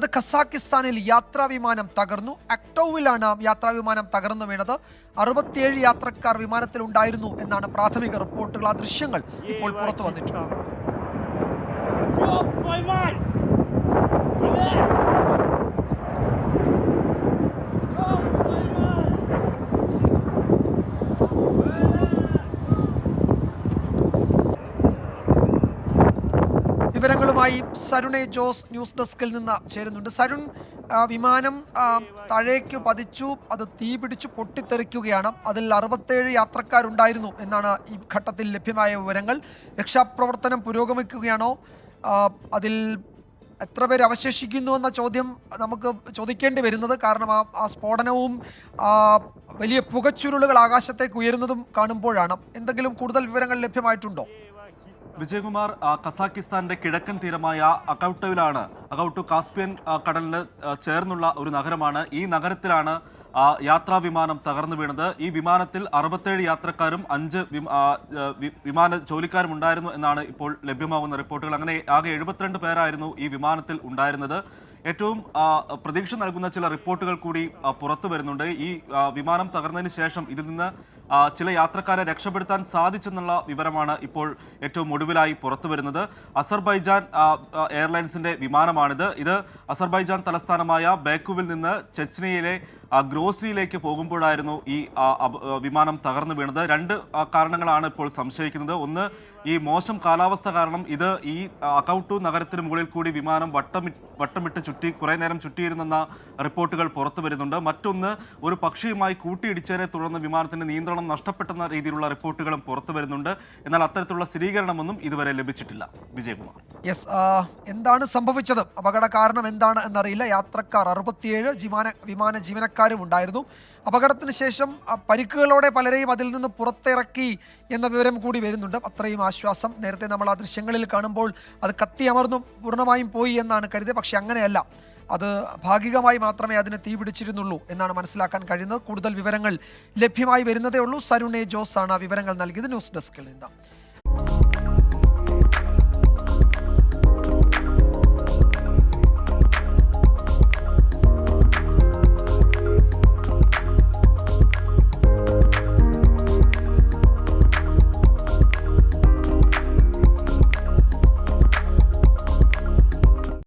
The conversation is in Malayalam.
വരുന്നത് ഖസാക്കിസ്ഥാനിൽ യാത്രാ വിമാനം തകർന്നു. അക്ടോവിലാണ് യാത്രാ വിമാനം തകർന്നു വീണത്. 67 യാത്രക്കാർ വിമാനത്തിൽ ഉണ്ടായിരുന്നു എന്നാണ് പ്രാഥമിക റിപ്പോർട്ടുകൾ. ആ ദൃശ്യങ്ങൾ ഇപ്പോൾ പുറത്തു വന്നിട്ടുണ്ട്. വിവരങ്ങളുമായി സരുണെ ജോസ് ന്യൂസ് ഡെസ്കിൽ നിന്ന് ചേരുന്നുണ്ട്. സരുൺ, വിമാനം താഴേക്ക് പതിച്ചു, അത് തീ പിടിച്ചു പൊട്ടിത്തെറിക്കുകയാണ്. അതിൽ 67 യാത്രക്കാരുണ്ടായിരുന്നു എന്നാണ് ഈ ഘട്ടത്തിൽ ലഭ്യമായ വിവരങ്ങൾ. രക്ഷാപ്രവർത്തനം പുരോഗമിക്കുകയാണോ? അതിൽ എത്ര പേര് അവശേഷിക്കുന്നു എന്ന ചോദ്യം നമുക്ക് ചോദിക്കേണ്ടി വരുന്നത്, കാരണം ആ സ്ഫോടനവും വലിയ പുകച്ചുരുളുകൾ ആകാശത്തേക്ക് ഉയരുന്നതും കാണുമ്പോഴാണ്. എന്തെങ്കിലും കൂടുതൽ വിവരങ്ങൾ ലഭ്യമായിട്ടുണ്ടോ? വിജയകുമാർ, കസാക്കിസ്ഥാന്റെ കിഴക്കൻ തീരമായ അകൗട്ടോവിലാണ്. അകൗട്ടു കാസ്പിയൻ കടലിന് ചേർന്നുള്ള ഒരു നഗരമാണ്. ഈ നഗരത്തിലാണ് യാത്രാ വിമാനം തകർന്നു വീണത്. ഈ വിമാനത്തിൽ 67 യാത്രക്കാരും 5 വിമാന ജോലിക്കാരും ഉണ്ടായിരുന്നു എന്നാണ് ഇപ്പോൾ ലഭ്യമാകുന്ന റിപ്പോർട്ടുകൾ. അങ്ങനെ ആകെ 72 പേരായിരുന്നു ഈ വിമാനത്തിൽ ഉണ്ടായിരുന്നത്. ഏറ്റവും പ്രതീക്ഷ നൽകുന്ന ചില റിപ്പോർട്ടുകൾ കൂടി പുറത്തു വരുന്നുണ്ട്. ഈ വിമാനം തകർന്നതിന് ശേഷം ഇതിൽ നിന്ന് ചില യാത്രക്കാരെ രക്ഷപ്പെടുത്താൻ സാധിച്ചെന്നുള്ള വിവരമാണ് ഇപ്പോൾ ഏറ്റവും ഒടുവിലായി പുറത്തു വരുന്നത്. അസർബൈജാൻ എയർലൈൻസിന്റെ വിമാനമാണിത്. ഇത് അസർബൈജാൻ തലസ്ഥാനമായ ബേക്കുവിൽ നിന്ന് ചെച്നിയയിലെ ഗ്രോസ്രിയിലേക്ക് പോകുമ്പോഴായിരുന്നു ഈ വിമാനം തകർന്നു വീണത്. 2 കാരണങ്ങളാണ് ഇപ്പോൾ സംശയിക്കുന്നത്. ഒന്ന്, ഈ മോശം കാലാവസ്ഥ കാരണം ഇത് ഈ അകൗട്ടു നഗരത്തിന് മുകളിൽ കൂടി വിമാനം വട്ടമിട്ട് ചുറ്റി കുറേ നേരം ചുറ്റിയിരുന്നെന്ന റിപ്പോർട്ടുകൾ പുറത്തു വരുന്നുണ്ട്. മറ്റൊന്ന്, ഒരു പക്ഷിയുമായി കൂട്ടിയിടിച്ചതിനെ തുടർന്ന് വിമാനത്തിന്റെ നിയന്ത്രണം നഷ്ടപ്പെട്ടെന്ന രീതിയിലുള്ള റിപ്പോർട്ടുകളും പുറത്തു വരുന്നുണ്ട്. എന്നാൽ അത്തരത്തിലുള്ള സ്ഥിരീകരണമൊന്നും ഇതുവരെ ലഭിച്ചിട്ടില്ല. വിജയകുമാർ, എന്താണ് സംഭവിച്ചത്? അപകട കാരണം എന്താണ് എന്നറിയില്ല. യാത്രക്കാർ 67 വിമാന ജീവനക്കാരും ഉണ്ടായിരുന്നു. അപകടത്തിന് ശേഷം പരിക്കുകളോടെ പലരെയും അതിൽ നിന്ന് പുറത്തിറക്കി എന്ന വിവരം കൂടി വരുന്നുണ്ട്. അത്രയും ആശ്വാസം. നേരത്തെ നമ്മൾ ആ ദൃശ്യങ്ങളിൽ കാണുമ്പോൾ അത് കത്തിയമർന്നും പൂർണ്ണമായും പോയി എന്നാണ് കരുതിയത്. പക്ഷെ അങ്ങനെയല്ല, അത് ഭാഗികമായി മാത്രമേ അതിന് തീ പിടിച്ചിരുന്നുള്ളൂ എന്നാണ് മനസ്സിലാക്കാൻ കഴിയുന്നത്. കൂടുതൽ വിവരങ്ങൾ ലഭ്യമായി വരുന്നതേ ഉള്ളൂ. സരുണെ ജോസ് ആണ് വിവരങ്ങൾ നൽകിയത് ന്യൂസ് ഡെസ്കിൽ നിന്ന്.